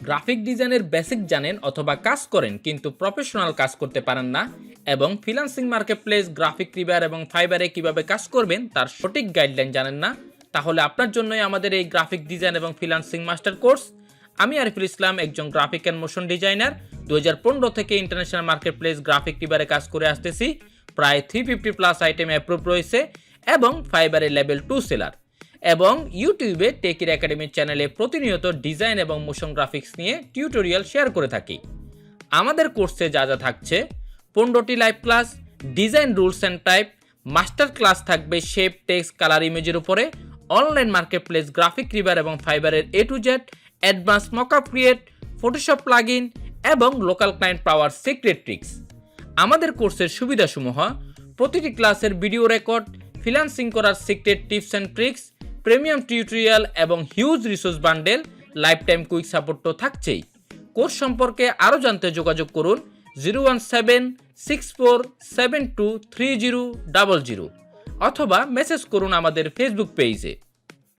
Graphic ডিজাইনের basic জানেন অথবা কাজ করেন কিন্তু প্রফেশনাল কাজ করতে পারেন না এবং ফ্রিল্যান্সিং মার্কেটপ্লেস গ্রাফিক রিভার এবং ফাইবারে কিভাবে কাজ করবেন তার সঠিক গাইডলাইন জানেন না, তাহলে আপনার জন্যই আমাদের এই গ্রাফিক ডিজাইন এবং ফ্রিল্যান্সিং মাস্টার কোর্স। আমি আরিফুল ইসলাম, একজন গ্রাফিক অ্যান্ড মোশন ডিজাইনার। 2015 থেকে ইন্টারন্যাশনাল মার্কেটপ্লেস গ্রাফিক রিভারে কাজ করে আসতেছি। প্রায় 350+ আইটেম অ্যাপ্রুভ রয়েছে এবং ফাইবারে লেভেল 2 সেলার, এবং ইউটিউবে টেকির একাডেমি চ্যানেলে প্রতিনিয়ত ডিজাইন এবং মোশন গ্রাফিক্স নিয়ে টিউটোরিয়াল শেয়ার করে থাকি। আমাদের কোর্সে যা যা থাকছে: 15টি live class, design rules and type, master class থাকবে শেপ, টেক্সট, কালার, ইমেজের উপরে, অনলাইন মার্কেটপ্লেস গ্রাফিক রিভার এবং ফাইবারের A to Z, advance mockup create, Photoshop plugin এবং local client power secret tricks. আমাদের কোর্সের সুবিধাসমূহ: প্রতিটি ক্লাসের ভিডিও রেকর্ড, ফ্রিল্যান্সিং করার secret tips and tricks, premium tutorial এবং huge resource bundle, lifetime quick support তো থাকছেই। কোর্স সম্পর্কে আরও জানতে যোগাযোগ করুন 01764723000 অথবা মেসেজ করুন আমাদের ফেসবুক পেজে।